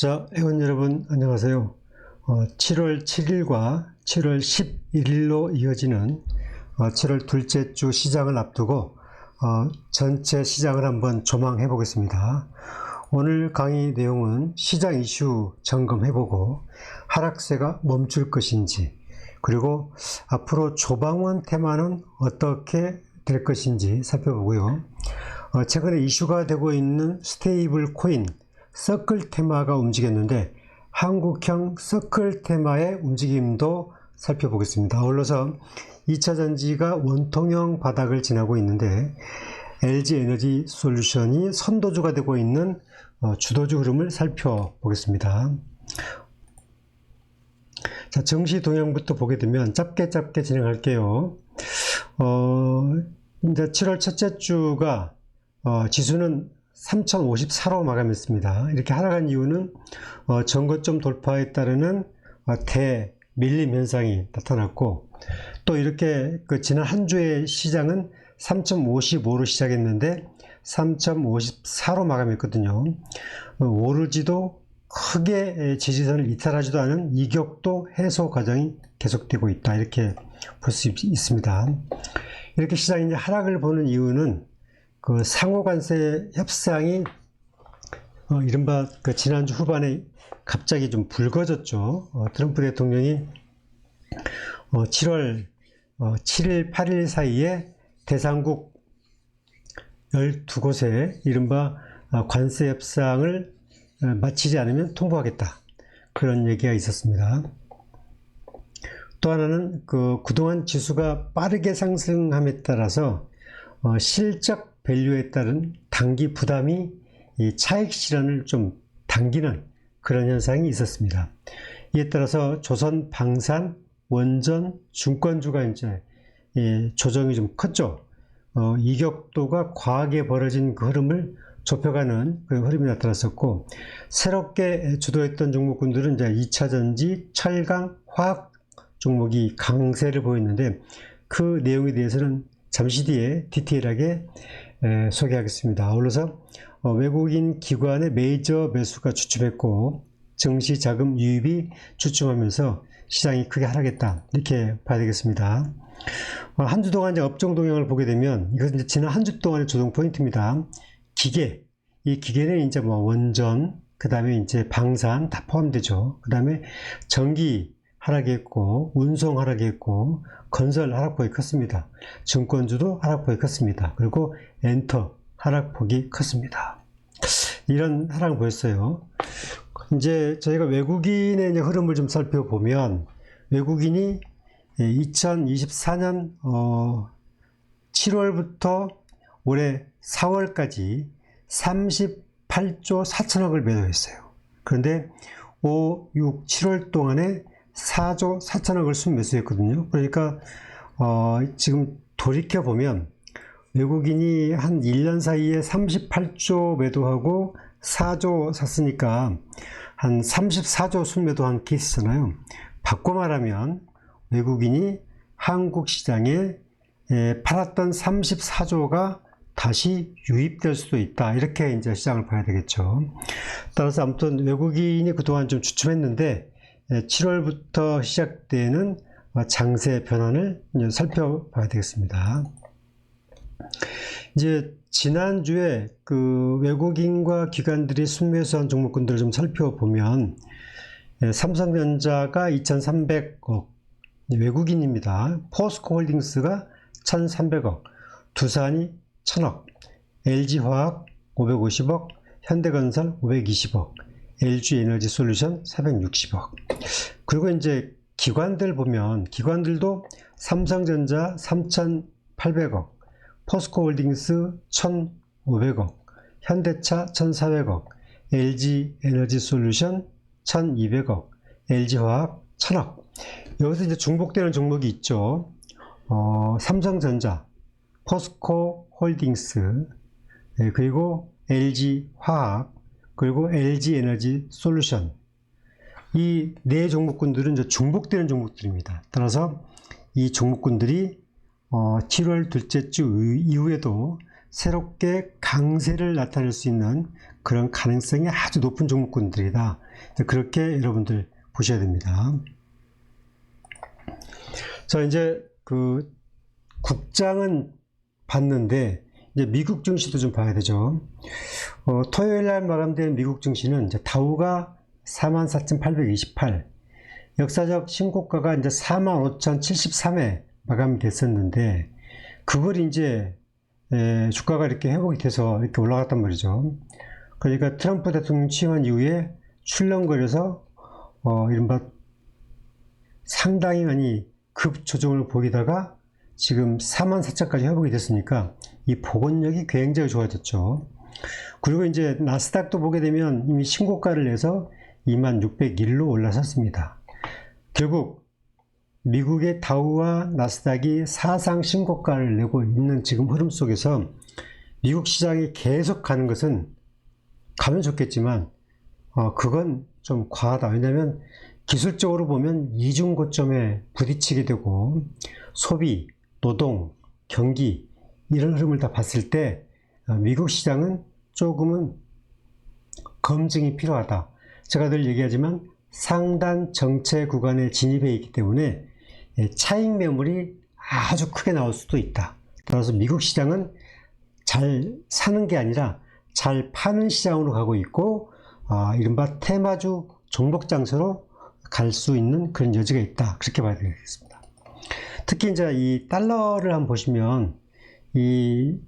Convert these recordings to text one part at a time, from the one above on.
자, 회원 여러분 안녕하세요. 7월 7일과 7월 11일로 이어지는 7월 둘째 주 시장을 앞두고 전체 시장을 한번 조망해 보겠습니다. 오늘 강의 내용은 시장 이슈 점검해보고 하락세가 멈출 것인지, 그리고 앞으로 조방원 테마는 어떻게 될 것인지 살펴보고요. 최근에 이슈가 되고 있는 스테이블 코인 서클 테마가 움직였는데 한국형 서클 테마의 움직임도 살펴보겠습니다. 아울러서 2차전지가 원통형 바닥을 지나고 있는데 LG에너지 솔루션이 선도주가 되고 있는 주도주 흐름을 살펴보겠습니다. 자, 증시 동향부터 보게 되면 짧게 진행할게요. 이제 7월 첫째 주가 지수는 3054로 마감했습니다. 이렇게 하락한 이유는 전고점 돌파에 따르는 대밀림 현상이 나타났고, 또 이렇게 지난 한 주의 시장은 3055로 시작했는데 3054로 마감했거든요. 오르지도 크게 지지선을 이탈하지도 않은 이격도 해소 과정이 계속되고 있다, 이렇게 볼 수 있습니다. 이렇게 시장이 이제 하락을 보는 이유는 상호관세 협상이 이른바 지난주 후반에 갑자기 좀 불거졌죠. 트럼프 대통령이 7월 7일, 8일 사이에 대상국 12곳에 이른바 관세 협상을 마치지 않으면 통보하겠다, 그런 얘기가 있었습니다. 또 하나는 그동안 지수가 빠르게 상승함에 따라서 실적 밸류에 따른 단기 부담이 이 차익 실현을 좀 당기는 그런 현상이 있었습니다. 이에 따라서 조선, 방산, 원전, 증권주가 이제 조정이 좀 컸죠. 이격도가 과하게 벌어진 그 흐름을 좁혀가는 그 흐름이 나타났었고, 새롭게 주도했던 종목군들은 이제 2차전지, 철강, 화학 종목이 강세를 보였는데, 그 내용에 대해서는 잠시 뒤에 디테일하게 소개하겠습니다. 아울러서 외국인 기관의 메이저 매수가 주춤했고 증시 자금 유입이 주춤하면서 시장이 크게 하락했다, 이렇게 봐야 되겠습니다. 한 주 동안 이제 업종 동향을 보게 되면, 이것은 이제 지난 한 주 동안의 조정 포인트입니다. 기계, 이 기계는 이제 원전, 그 다음에 이제 방산 다 포함되죠. 그 다음에 전기 하락했고, 운송 하락했고, 건설 하락폭이 컸습니다. 증권주도 하락폭이 컸습니다. 그리고 엔터 하락폭이 컸습니다. 이런 하락을 보였어요. 이제 저희가 외국인의 이제 흐름을 좀 살펴보면, 외국인이 2024년 7월부터 올해 4월까지 38조 4천억을 매도했어요. 그런데 5, 6, 7월 동안에 4조 4천억을 순매수했거든요. 그러니까 지금 돌이켜보면 외국인이 한 1년 사이에 38조 매도하고 4조 샀으니까 한 34조 순매도한 케이스잖아요. 바꿔 말하면 외국인이 한국 시장에 팔았던 34조가 다시 유입될 수도 있다, 이렇게 이제 시장을 봐야 되겠죠. 따라서 아무튼 외국인이 그동안 좀 주춤했는데 7월부터 시작되는 장세 변환을 살펴봐야 되겠습니다. 이제 지난주에 외국인과 기관들이 순매수한 종목군들을 좀 살펴보면, 삼성전자가 2,300억, 외국인입니다. 포스코홀딩스가 1,300억, 두산이 1,000억, LG화학 550억, 현대건설 520억, LG에너지 솔루션 460억. 그리고 이제 기관들 보면, 기관들도 삼성전자 3,800억, 포스코홀딩스 1,500억, 현대차 1,400억, LG에너지 솔루션 1,200억, LG화학 1,000억. 여기서 이제 중복되는 종목이 있죠. 삼성전자, 포스코홀딩스, 그리고 LG화학, 그리고 LG에너지 솔루션. 이 네 종목군들은 이제 중복되는 종목들입니다. 따라서 이 종목군들이 7월 둘째 주 이후에도 새롭게 강세를 나타낼 수 있는 그런 가능성이 아주 높은 종목군들이다. 그렇게 여러분들 보셔야 됩니다. 자, 이제 그 국장은 봤는데 이제 미국 증시도 좀 봐야 되죠. 토요일 날 마감되는 미국 증시는 이제 다우가 44,828, 역사적 신고가가 이제 45,073에 마감이 됐었는데, 그걸 이제 주가가 이렇게 회복이 돼서 이렇게 올라갔단 말이죠. 그러니까 트럼프 대통령 취임한 이후에 출렁거려서 이른바 상당히 많이 급조정을 보이다가 지금 44,000까지 회복이 됐으니까 이 복원력이 굉장히 좋아졌죠. 그리고 이제 나스닥도 보게 되면 이미 신고가를 내서 2601로 올라섰습니다. 결국 미국의 다우와 나스닥이 사상 신고가를 내고 있는 지금 흐름 속에서 미국 시장이 계속 가는 것은 가면 좋겠지만 그건 좀 과하다. 왜냐하면 기술적으로 보면 이중 고점에 부딪히게 되고 소비, 노동, 경기 이런 흐름을 다 봤을 때 미국 시장은 조금은 검증이 필요하다. 제가 늘 얘기하지만 상단 정체 구간에 진입해 있기 때문에 차익 매물이 아주 크게 나올 수도 있다. 따라서 미국 시장은 잘 사는 게 아니라 잘 파는 시장으로 가고 있고 이른바 테마주 종목 장세로 갈 수 있는 그런 여지가 있다. 그렇게 봐야 되겠습니다. 특히 이제 이 달러를 한번 보시면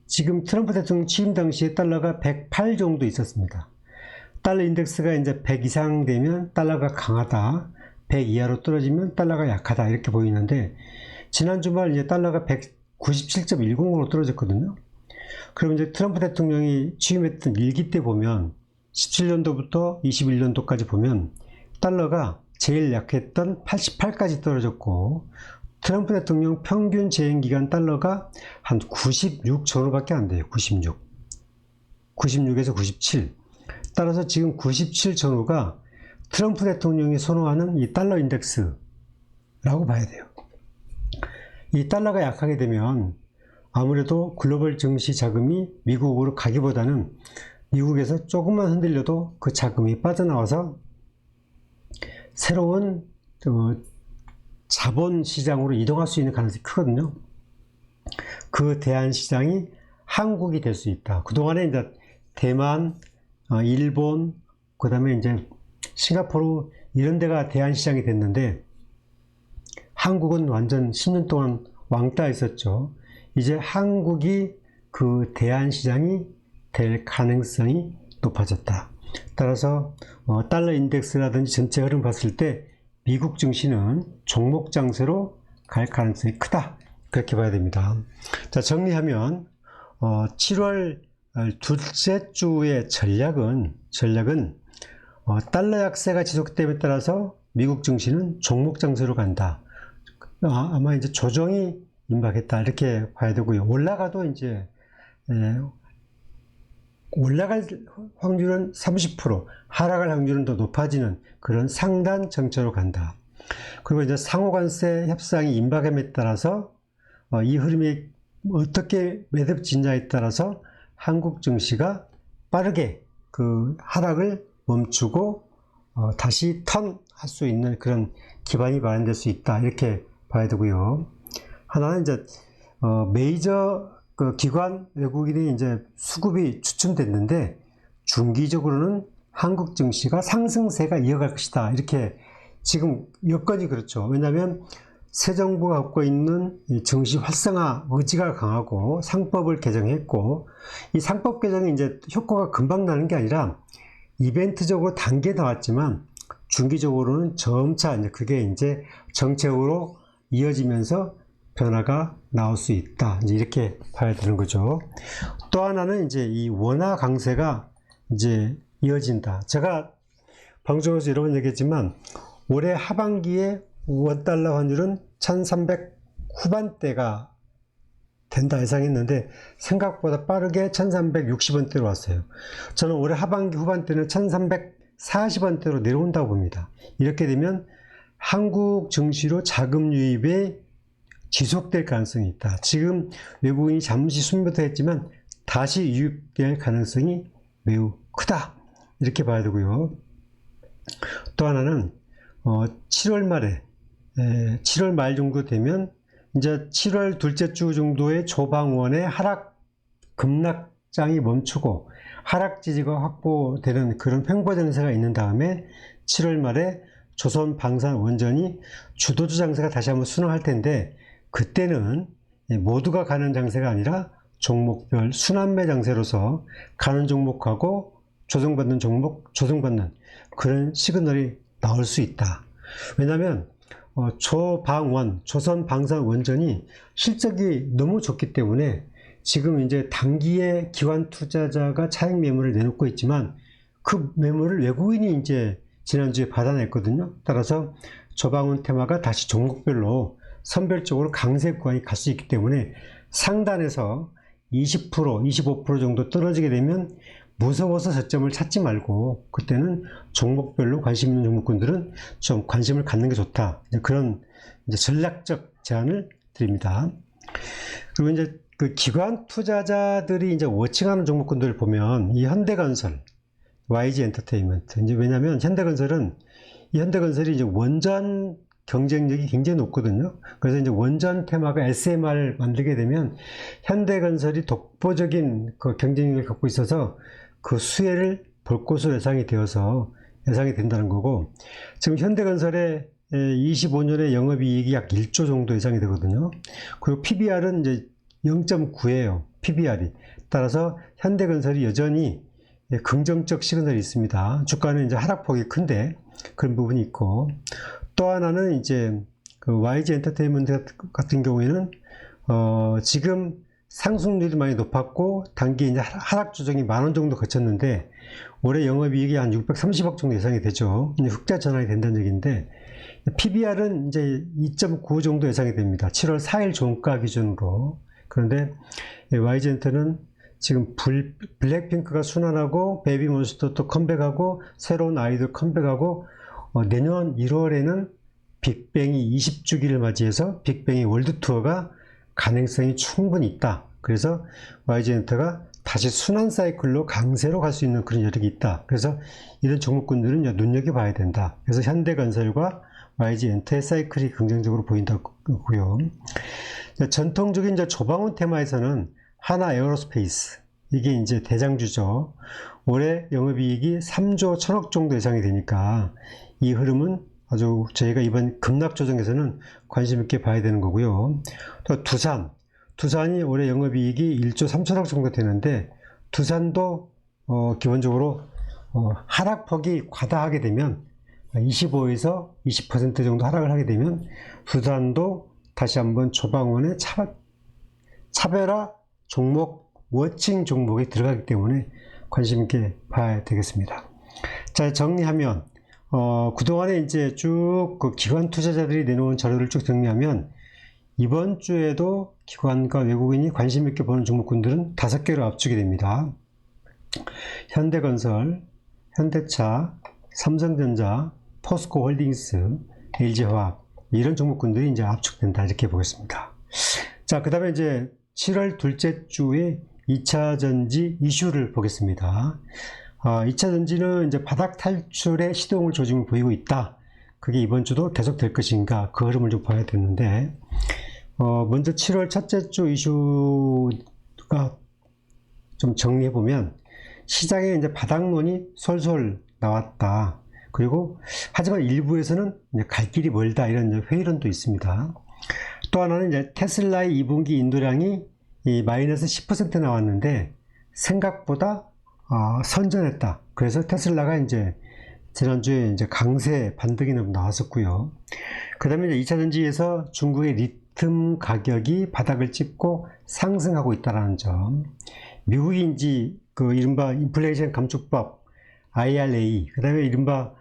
지금 트럼프 대통령 취임 당시에 달러가 108 정도 있었습니다. 달러 인덱스가 이제 100 이상 되면 달러가 강하다, 100 이하로 떨어지면 달러가 약하다 이렇게 보이는데, 지난 주말 이제 달러가 197.10으로 떨어졌거든요. 그럼 이제 트럼프 대통령이 취임했던 일기 때 보면 17년도부터 21년도까지 보면 달러가 제일 약했던 88까지 떨어졌고, 트럼프 대통령 평균 재임기간 달러가 한 96 전후밖에 안 돼요. 96에서 97. 따라서 지금 97 전후가 트럼프 대통령이 선호하는 이 달러 인덱스라고 봐야 돼요. 이 달러가 약하게 되면 아무래도 글로벌 증시 자금이 미국으로 가기보다는 미국에서 조금만 흔들려도 그 자금이 빠져나와서 새로운 자본 시장으로 이동할 수 있는 가능성이 크거든요. 그 대안 시장이 한국이 될 수 있다. 그동안에 이제 대만, 일본, 그 다음에 이제 싱가포르 이런 데가 대안 시장이 됐는데, 한국은 완전 10년 동안 왕따 있었죠. 이제 한국이 그 대안 시장이 될 가능성이 높아졌다. 따라서 달러 인덱스라든지 전체 흐름 봤을 때 미국 증시는 종목 장세로 갈 가능성이 크다. 그렇게 봐야 됩니다. 자, 정리하면 7월 둘째 주의 전략은 달러 약세가 지속됨에 따라서 미국 증시는 종목 장세로 간다. 아마 이제 조정이 임박했다 이렇게 봐야 되고요. 올라가도 이제 올라갈 확률은 30%, 하락할 확률은 더 높아지는 그런 상단 정체로 간다. 그리고 이제 상호관세 협상이 임박함에 따라서 이 흐름이 어떻게 매듭짓냐에 따라서 한국 증시가 빠르게 그 하락을 멈추고 다시 턴할 수 있는 그런 기반이 마련될 수 있다 이렇게 봐야 되고요. 하나는 이제 메이저 그 기관 외국인의 이제 수급이 주춤됐는데 중기적으로는 한국 증시가 상승세가 이어갈 것이다 이렇게 지금 여건이 그렇죠. 왜냐하면 새 정부가 갖고 있는 이 증시 활성화 의지가 강하고 상법을 개정했고, 이 상법 개정이 이제 효과가 금방 나는 게 아니라 이벤트적으로 단계 나왔지만 중기적으로는 점차 이제 그게 이제 정책으로 이어지면서 변화가 나올 수 있다. 이제 이렇게 봐야 되는 거죠. 또 하나는 이제 이 원화 강세가 이제 이어진다. 제가 방송에서 여러 번 얘기했지만 올해 하반기에 원달러 환율은 1300 후반대가 된다 예상했는데 생각보다 빠르게 1360원대로 왔어요. 저는 올해 하반기 후반대는 1340원대로 내려온다고 봅니다. 이렇게 되면 한국 증시로 자금 유입에 지속될 가능성이 있다. 지금 외국인이 잠시 숨부터 했지만 다시 유입될 가능성이 매우 크다. 이렇게 봐야 되고요. 또 하나는 7월 말에 7월 말 정도 되면 이제 7월 둘째 주 정도의 조방원의 하락 급락장이 멈추고 하락 지지가 확보되는 그런 횡보 증세가 있는 다음에 7월 말에 조선 방산 원전이 주도주 장세가 다시 한번 순항할 텐데, 그때는 모두가 가는 장세가 아니라 종목별 순환매 장세로서 가는 종목하고 조정받는 종목, 조정받는 그런 시그널이 나올 수 있다. 왜냐하면 조방원, 조선 방산 원전이 실적이 너무 좋기 때문에 지금 이제 단기에 기관 투자자가 차익 매물을 내놓고 있지만 그 매물을 외국인이 이제 지난주에 받아냈거든요. 따라서 조방원 테마가 다시 종목별로 선별적으로 강세 구간이 갈 수 있기 때문에 상단에서 20%, 25% 정도 떨어지게 되면 무서워서 저점을 찾지 말고 그때는 종목별로 관심 있는 종목군들은 좀 관심을 갖는 게 좋다. 그런 이제 전략적 제안을 드립니다. 그리고 이제 그 기관 투자자들이 이제 워칭하는 종목군들을 보면 이 현대건설, YG 엔터테인먼트. 이제 왜냐면 현대건설이 이제 원전 경쟁력이 굉장히 높거든요. 그래서 이제 원전 테마가 SMR을 만들게 되면 현대건설이 독보적인 그 경쟁력을 갖고 있어서 그 수혜를 볼 것으로 예상이 된다는 거고, 지금 현대건설의 25년의 영업이익이 약 1조 정도 예상이 되거든요. 그리고 PBR은 이제 0.9예요. PBR이. 따라서 현대건설이 여전히 긍정적 시그널이 있습니다. 주가는 이제 하락폭이 큰데 그런 부분이 있고, 또 하나는 이제 그 YG 엔터테인먼트 같은 경우에는 지금 상승률이 많이 높았고 단기 이제 하락 조정이 10,000원 정도 거쳤는데 올해 영업이익이 한 630억 정도 예상이 되죠. 이제 흑자 전환이 된다는 얘기인데 PBR은 이제 2.9 정도 예상이 됩니다. 7월 4일 종가 기준으로. 그런데 YG 엔터는 지금 블랙핑크가 순환하고 베이비몬스터도 컴백하고 새로운 아이돌 컴백하고 내년 1월에는 빅뱅이 20주기를 맞이해서 빅뱅의 월드 투어가 가능성이 충분히 있다. 그래서 YG 엔터가 다시 순환 사이클로 강세로 갈 수 있는 그런 여력이 있다. 그래서 이런 종목군들은 눈여겨봐야 된다. 그래서 현대건설과 YG 엔터의 사이클이 긍정적으로 보인다고요. 전통적인 이제 조방원 테마에서는 하나 에어로스페이스, 이게 이제 대장주죠. 올해 영업이익이 3조 1,000억 정도 예상이 되니까 이 흐름은 아주 저희가 이번 급락 조정에서는 관심 있게 봐야 되는 거고요. 또 두산이 올해 영업이익이 1조 3천억 정도 되는데 두산도 기본적으로 하락폭이 과다하게 되면 25에서 20% 정도 하락을 하게 되면 두산도 다시 한번 조방원의 차별화 종목, 워칭 종목에 들어가기 때문에 관심 있게 봐야 되겠습니다. 자, 정리하면 그동안에 이제 쭉 그 기관 투자자들이 내놓은 자료를 쭉 정리하면 이번 주에도 기관과 외국인이 관심 있게 보는 종목군들은 5개로 압축이 됩니다. 현대건설, 현대차, 삼성전자, 포스코홀딩스, LG화학, 이런 종목군들이 이제 압축된다, 이렇게 보겠습니다. 자, 그 다음에 이제 7월 둘째 주에 2차 전지 이슈를 보겠습니다. 2차 전지는 이제 바닥 탈출의 시동을 조짐을 보이고 있다. 그게 이번 주도 계속 될 것인가, 그 흐름을 좀 봐야 되는데, 먼저 7월 첫째 주 이슈가 좀 정리해보면, 시장에 이제 바닥론이 솔솔 나왔다. 그리고, 하지만 일부에서는 갈 길이 멀다, 이런 회의론도 있습니다. 또 하나는 이제 테슬라의 2분기 인도량이 마이너스 10% 나왔는데, 생각보다 선전했다. 그래서 테슬라가 이제 지난주에 이제 강세 반등이 나왔었고요. 그 다음에 이제 2차 전지에서 중국의 리튬 가격이 바닥을 찍고 상승하고 있다는 점. 미국이 이제 그 이른바 인플레이션 감축법 IRA, 그 다음에 이른바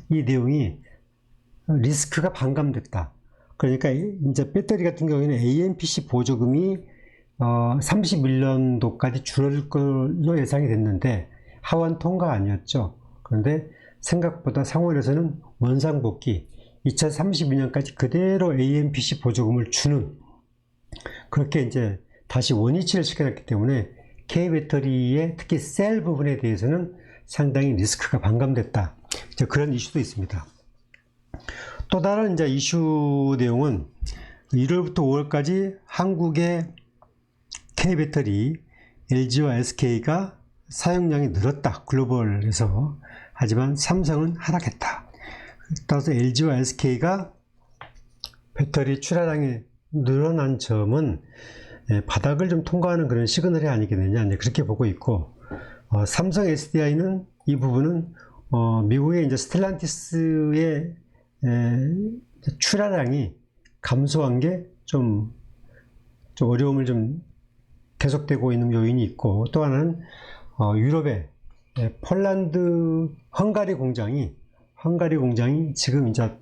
이 내용이 리스크가 반감됐다. 그러니까 이제 배터리 같은 경우에는 AMPC 보조금이 31년도까지 줄어들 걸로 예상이 됐는데 하원 통과 아니었죠. 그런데 생각보다 상원에서는 원상복귀 2032년까지 그대로 AMPC 보조금을 주는, 그렇게 이제 다시 원위치를 시켜놨기 때문에 K배터리의 특히 셀 부분에 대해서는 상당히 리스크가 반감됐다. 그런 이슈도 있습니다. 또 다른 이제 이슈 내용은 1월부터 5월까지 한국의 K배터리 LG와 SK가 사용량이 늘었다. 글로벌에서. 하지만 삼성은 하락했다. 따라서 LG와 SK가 배터리 출하량이 늘어난 점은 바닥을 좀 통과하는 그런 시그널이 아니겠느냐, 그렇게 보고 있고, 삼성 SDI는 이 부분은 미국의 이제 스텔란티스의 출하량이 감소한 게 좀 어려움을 좀 계속되고 있는 요인이 있고, 또 하나는 유럽의 폴란드 헝가리 공장이 지금 이제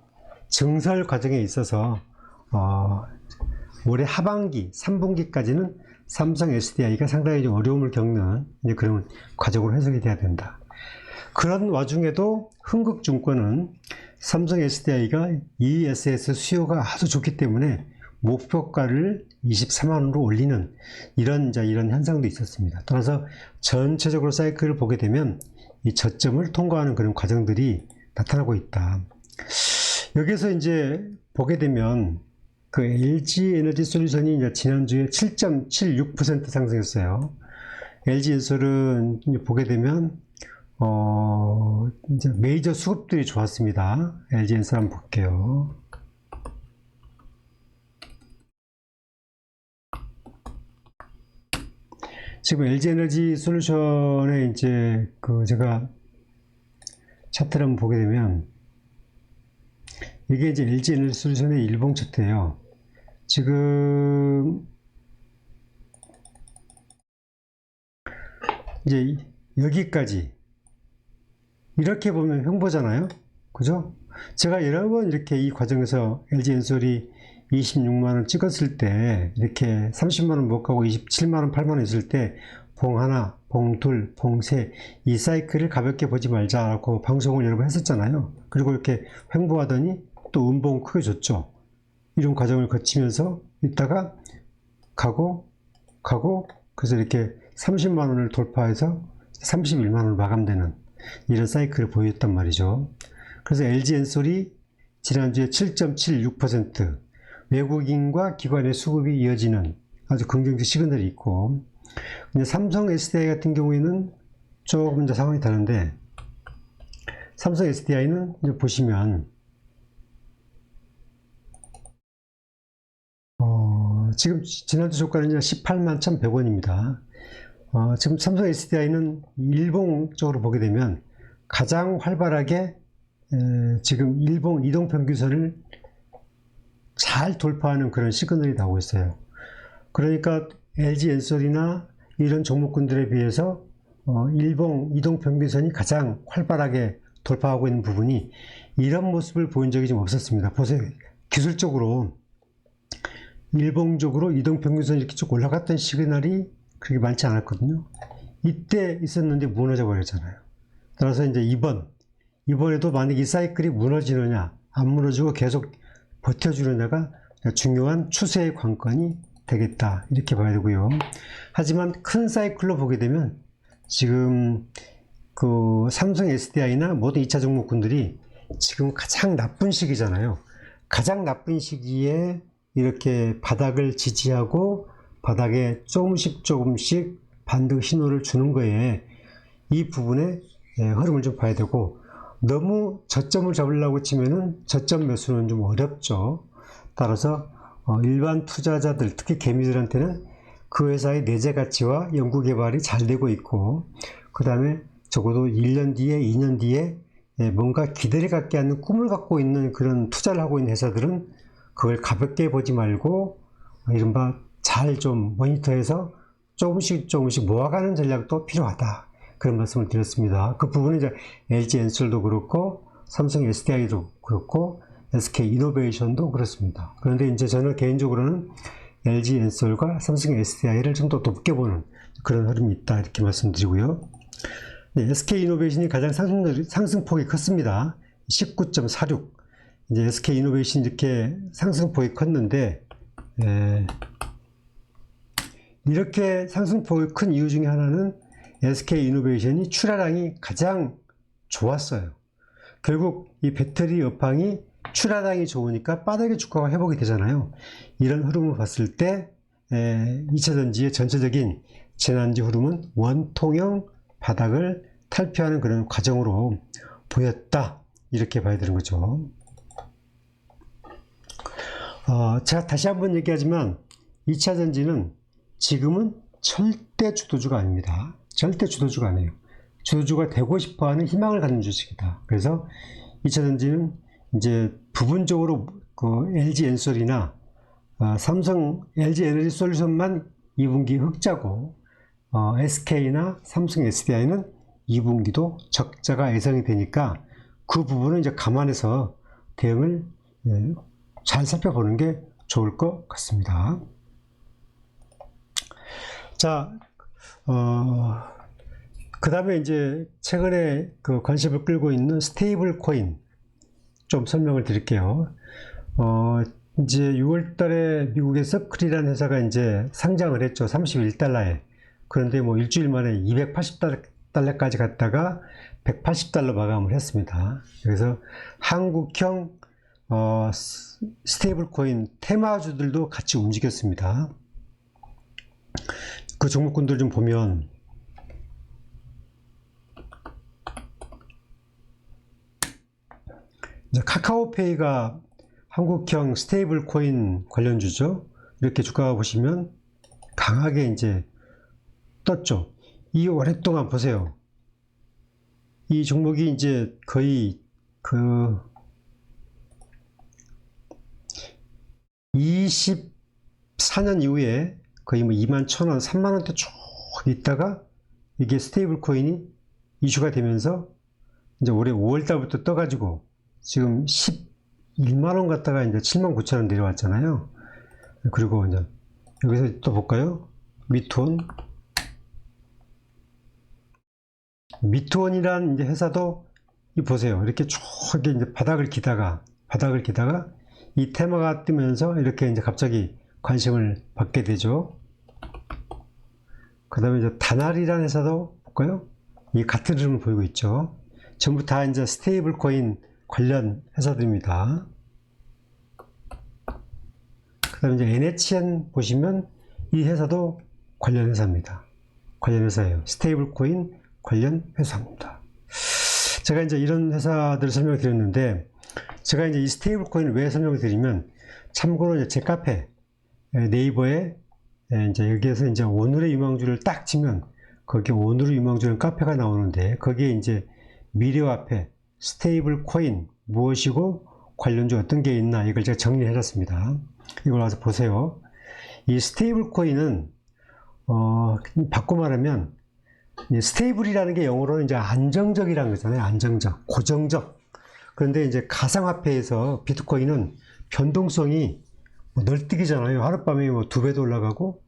증설 과정에 있어서 올해 하반기 3분기까지는 삼성 SDI가 상당히 좀 어려움을 겪는 그런 과정으로 해석이 돼야 된다. 그런 와중에도 흥국증권은 삼성 SDI가 ESS 수요가 아주 좋기 때문에 목표가를 24만원으로 올리는 이런 현상도 있었습니다. 따라서 전체적으로 사이클을 보게 되면 이 저점을 통과하는 그런 과정들이 나타나고 있다. 여기서 이제 보게 되면 그 LG 에너지 솔루션이 이제 지난주에 7.76% 상승했어요. LG 엔솔은 보게 되면 이제 메이저 수급들이 좋았습니다. LG 엔솔 한번 볼게요. 지금 LG 에너지 솔루션에 이제 제가 차트를 한번 보게 되면 이게 이제 LG 에너지 솔루션의 일봉 차트예요. 지금 이제 여기까지 이렇게 보면 횡보잖아요. 그죠? 제가 여러 번 이렇게 이 과정에서 LG 엔솔이 26만원 찍었을 때, 이렇게 30만원 못 가고 27만원, 8만원 있을 때, 봉 하나, 봉 둘, 봉 셋, 이 사이클을 가볍게 보지 말자고 방송을 여러 번 했었잖아요. 그리고 이렇게 횡보하더니 또 음봉 크게 줬죠. 이런 과정을 거치면서 있다가 가고, 그래서 이렇게 30만원을 돌파해서 31만원을 마감되는 이런 사이클을 보였단 말이죠. 그래서 LG 엔솔이 지난주에 7.76%, 외국인과 기관의 수급이 이어지는 아주 긍정적 시그널이 있고, 근데 삼성 SDI 같은 경우에는 조금 이제 상황이 다른데, 삼성 SDI는 이제 보시면 지금 지난주 주가는 18만 1,100원입니다. 지금 삼성 SDI는 일봉적으로 보게 되면 가장 활발하게 지금 일봉 이동평균선을 잘 돌파하는 그런 시그널이 나오고 있어요. 그러니까 LG 엔솔이나 이런 종목군들에 비해서 일봉 이동평균선이 가장 활발하게 돌파하고 있는 부분이 이런 모습을 보인 적이 좀 없었습니다. 보세요. 기술적으로 일봉적으로 이동평균선이 이렇게 쭉 올라갔던 시그널이 그렇게 많지 않았거든요. 이때 있었는데 무너져 버렸잖아요. 따라서 이제 이번에도 만약 이 사이클이 무너지느냐 안 무너지고 계속 버텨주느냐가 중요한 추세의 관건이 되겠다, 이렇게 봐야 되고요. 하지만 큰 사이클로 보게 되면 지금 그 삼성 SDI나 모든 2차 종목군들이 지금 가장 나쁜 시기잖아요. 가장 나쁜 시기에 이렇게 바닥을 지지하고 바닥에 조금씩 반등 신호를 주는 거에 이 부분의 흐름을 좀 봐야 되고, 너무 저점을 잡으려고 치면은 저점 매수는 좀 어렵죠. 따라서 일반 투자자들, 특히 개미들한테는 그 회사의 내재 가치와 연구 개발이 잘 되고 있고, 그 다음에 적어도 1년 뒤에 2년 뒤에 뭔가 기대를 갖게 하는 꿈을 갖고 있는 그런 투자를 하고 있는 회사들은 그걸 가볍게 보지 말고 이른바 잘 좀 모니터해서 조금씩 모아가는 전략도 필요하다, 그런 말씀을 드렸습니다. 그 부분은 이제 LG 엔솔도 그렇고 삼성 SDI도 그렇고 SK 이노베이션도 그렇습니다. 그런데 이제 저는 개인적으로는 LG 엔솔과 삼성 SDI를 좀 더 높게 보는 그런 흐름이 있다, 이렇게 말씀드리고요. 네, SK 이노베이션이 가장 상승폭이 컸습니다. 19.46. 이제 SK 이노베이션이 이렇게 상승폭이 컸는데, 이렇게 상승폭이 큰 이유 중에 하나는 SK이노베이션이 출하량이 가장 좋았어요. 결국 이 배터리 업황이 출하량이 좋으니까 빠르게 주가가 회복이 되잖아요. 이런 흐름을 봤을 때 2차전지의 전체적인 지난주 흐름은 원통형 바닥을 탈피하는 그런 과정으로 보였다, 이렇게 봐야 되는 거죠. 제가 다시 한번 얘기하지만 2차전지는 지금은 절대 주도주가 아닙니다. 절대 주도주가 아니에요. 주도주가 되고 싶어하는 희망을 갖는 주식이다. 그래서 2차전지는 이제 부분적으로 그 LG엔솔이나 삼성 LG에너지솔루션만 2분기 흑자고, SK나 삼성 SDI는 2분기도 적자가 예상이 되니까 그 부분은 이제 감안해서 대응을 잘 살펴보는 게 좋을 것 같습니다. 자, 그 다음에 이제 최근에 그 관심을 끌고 있는 스테이블 코인 좀 설명을 드릴게요. 이제 6월 달에 미국의 서클이라는 회사가 이제 상장을 했죠. 31달러에. 그런데 뭐 일주일 만에 280달러까지 갔다가 180달러 마감을 했습니다. 그래서 한국형 스테이블 코인 테마주들도 같이 움직였습니다. 그 종목군들 좀 보면 카카오페이가 한국형 스테이블 코인 관련주죠. 이렇게 주가 보시면 강하게 이제 떴죠. 이 오랫동안 보세요. 이 종목이 이제 거의 그 24년 이후에 거의 뭐 21,000원, 3만원대 쭉 있다가 이게 스테이블 코인이 이슈가 되면서 이제 올해 5월달부터 떠가지고 지금 11만원 갔다가 이제 79,000원 내려왔잖아요. 그리고 이제 여기서 또 볼까요? 미투원이란 이제 회사도 보세요. 이렇게 쭉 이제 바닥을 기다가 이 테마가 뜨면서 이렇게 이제 갑자기 관심을 받게 되죠. 그 다음에 이제 다날이라는 회사도 볼까요? 이 같은 흐름을 보이고 있죠. 전부 다 이제 스테이블 코인 관련 회사들입니다. 그 다음에 이제 NHN 보시면 이 회사도 관련 회사입니다. 관련 회사예요. 스테이블 코인 관련 회사입니다. 제가 이제 이런 회사들을 설명을 드렸는데, 제가 이제 이 스테이블 코인을 왜 설명을 드리면, 참고로 이제 제 카페, 네이버에 이제 여기에서 이제 오늘의 유망주를 딱 치면, 거기 오늘의 유망주는 카페가 나오는데, 거기에 이제 미래화폐, 스테이블 코인, 무엇이고, 관련주 어떤 게 있나, 이걸 제가 정리해 놨습니다. 이걸 와서 보세요. 이 스테이블 코인은, 바꿔 말하면, 스테이블이라는 게 영어로는 이제 안정적이라는 거잖아요. 안정적, 고정적. 그런데 이제 가상화폐에서 비트코인은 변동성이 널뛰기잖아요. 하룻밤에 뭐 2배도 올라가고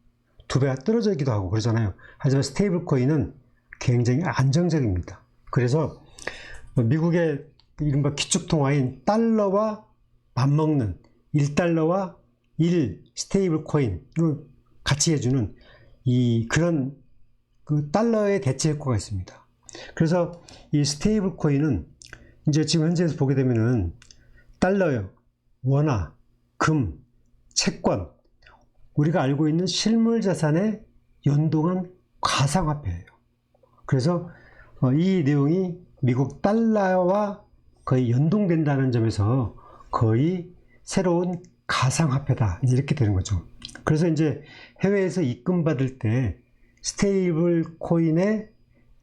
2배 떨어지기도 하고 그러잖아요. 하지만 스테이블 코인은 굉장히 안정적입니다. 그래서 미국의 이른바 기축통화인 달러와 맞먹는 1달러와 1 스테이블 코인을 같이 해주는 그런 그 달러의 대체 효과가 있습니다. 그래서 이 스테이블 코인은 이제 지금 현재에서 보게 되면은 달러요, 원화, 금, 채권, 우리가 알고 있는 실물 자산에 연동한 가상화폐예요. 그래서 이 내용이 미국 달러와 거의 연동된다는 점에서 거의 새로운 가상화폐다, 이렇게 되는 거죠. 그래서 이제 해외에서 입금 받을 때 스테이블 코인의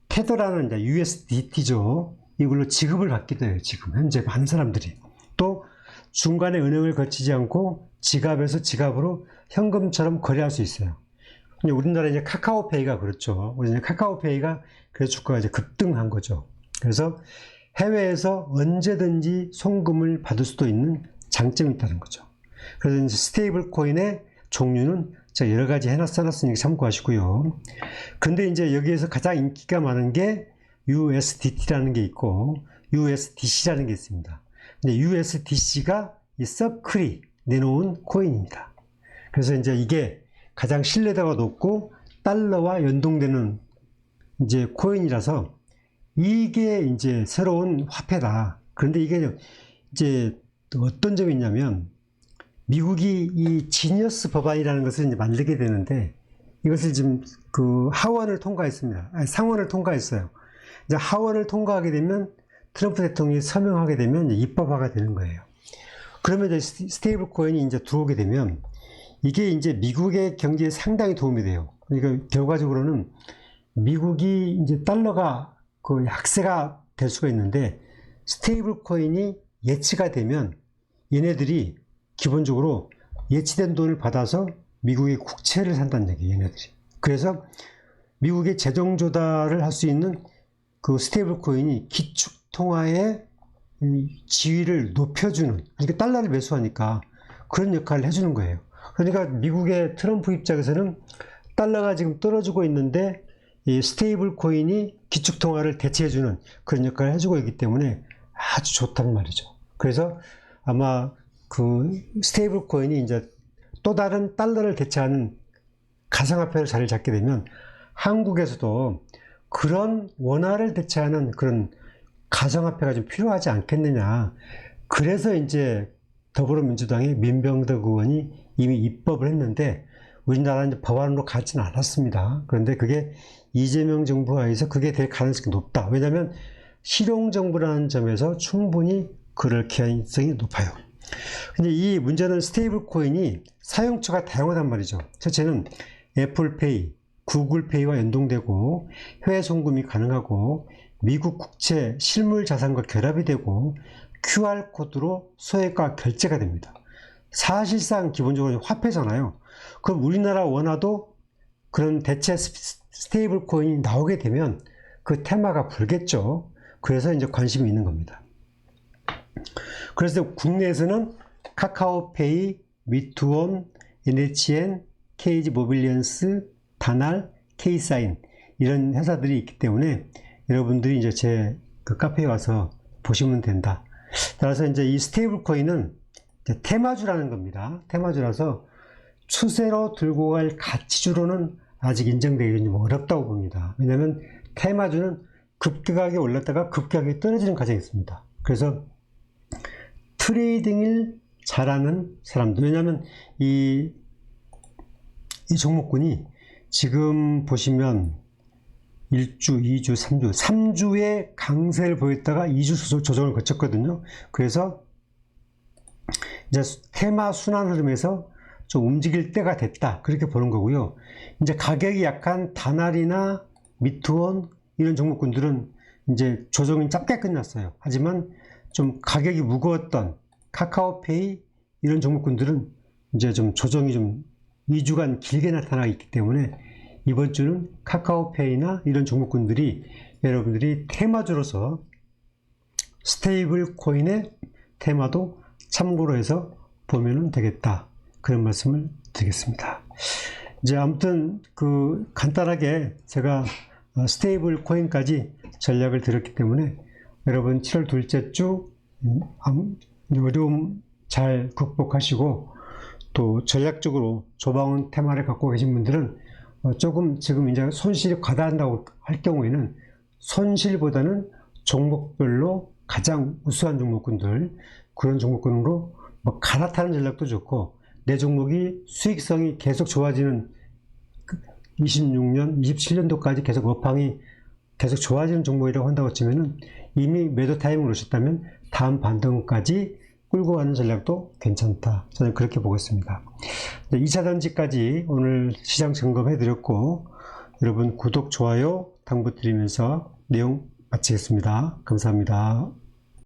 테더라는 이제 USDT죠. 이걸로 지급을 받기도 해요. 지금 현재 많은 사람들이. 또 중간에 은행을 거치지 않고 지갑에서 지갑으로 현금처럼 거래할 수 있어요. 우리나라 이제 카카오페이가 그렇죠. 우리 이제 카카오페이가 그래서 주가가 이제 급등한 거죠. 그래서 해외에서 언제든지 송금을 받을 수도 있는 장점이 있다는 거죠. 그래서 이제 스테이블 코인의 종류는 제가 여러 가지 써놨으니까 참고하시고요. 근데 이제 여기에서 가장 인기가 많은 게 USDT라는 게 있고 USDC라는 게 있습니다. 근데 USDC가 이 서클이 내놓은 코인입니다. 그래서 이제 이게 가장 신뢰도가 높고 달러와 연동되는 이제 코인이라서 이게 이제 새로운 화폐다. 그런데 이게 이제 어떤 점이 있냐면 미국이 이 지니어스 법안이라는 것을 이제 만들게 되는데 이것을 지금 그 하원을 통과했습니다. 아니, 상원을 통과했어요. 이제 하원을 통과하게 되면 트럼프 대통령이 서명하게 되면 이제 입법화가 되는 거예요. 그러면 이제 스테이블 코인이 이제 들어오게 되면 이게 이제 미국의 경제에 상당히 도움이 돼요. 그러니까 결과적으로는 미국이 이제 달러가 그 약세가 될 수가 있는데 스테이블 코인이 예치가 되면 얘네들이 기본적으로 예치된 돈을 받아서 미국의 국채를 산다는 얘기예요, 얘네들이. 그래서 미국의 재정 조달을 할 수 있는 그 스테이블 코인이 기축 통화의 지위를 높여주는, 그러니까 달러를 매수하니까 그런 역할을 해주는 거예요. 그러니까 미국의 트럼프 입장에서는 달러가 지금 떨어지고 있는데 이 스테이블 코인이 기축 통화를 대체해주는 그런 역할을 해주고 있기 때문에 아주 좋단 말이죠. 그래서 아마 그 스테이블 코인이 이제 또 다른 달러를 대체하는 가상화폐로 자리를 잡게 되면 한국에서도 그런 원화를 대체하는 그런 가상화폐가 좀 필요하지 않겠느냐. 그래서 이제 더불어민주당의 민병덕 의원이 이미 입법을 했는데 우리나라는 이제 법안으로 가지는 않았습니다. 그런데 그게 이재명 정부 하에서 그게 될 가능성이 높다. 왜냐하면 실용정부라는 점에서 충분히 그럴 가능성이 높아요. 근데 이 문제는 스테이블 코인이 사용처가 다양하단 말이죠. 첫째는 애플페이, 구글페이와 연동되고 해외 송금이 가능하고 미국 국채 실물 자산과 결합이 되고 QR코드로 소액과 결제가 됩니다. 사실상 기본적으로 화폐잖아요. 그럼 우리나라 원화도 그런 대체 스테이블 코인이 나오게 되면 그 테마가 불겠죠. 그래서 이제 관심이 있는 겁니다. 그래서 국내에서는 카카오페이, 미투원, NHN, KG 모빌리언스, 다날, K사인 이런 회사들이 있기 때문에 여러분들이 이제 제 그 카페에 와서 보시면 된다. 따라서 이제 이 스테이블 코인은 테마주라는 겁니다. 테마주라서 추세로 들고 갈 가치주로는 아직 인정되기 좀 어렵다고 봅니다. 왜냐하면 테마주는 급격하게 올랐다가 급격하게 떨어지는 과정이 있습니다. 그래서 트레이딩을 잘하는 사람들, 왜냐하면 이 종목군이 지금 보시면 1주, 2주, 3주, 3주의 강세를 보였다가 2주 조정을 거쳤거든요. 그래서 이제 테마 순환 흐름에서 좀 움직일 때가 됐다. 그렇게 보는 거고요. 이제 가격이 약한 다날이나 미투원 이런 종목군들은 이제 조정이 짧게 끝났어요. 하지만 좀 가격이 무거웠던 카카오페이 이런 종목군들은 이제 좀 조정이 좀 2주간 길게 나타나 있기 때문에 이번 주는 카카오페이나 이런 종목군들이 여러분들이 테마주로서 스테이블 코인의 테마도 참고로 해서 보면 되겠다. 그런 말씀을 드리겠습니다. 이제 아무튼 그 간단하게 제가 스테이블 코인까지 전략을 드렸기 때문에 여러분 7월 둘째 주 어려움 잘 극복하시고 또 전략적으로 조방은 테마를 갖고 계신 분들은 조금 지금 이제 손실이 과다한다고 할 경우에는 손실보다는 종목별로 가장 우수한 종목군들 그런 종목군으로 뭐 갈아타는 전략도 좋고 내 종목이 수익성이 계속 좋아지는 26년, 27년도까지 계속 업황이 계속 좋아지는 종목이라고 한다고 치면은 이미 매도 타이밍을 놓으셨다면 다음 반등까지 끌고 가는 전략도 괜찮다. 저는 그렇게 보고 있습니다. 2차 던지까지 오늘 시장 점검해 드렸고 여러분 구독, 좋아요 당부드리면서 내용 마치겠습니다. 감사합니다.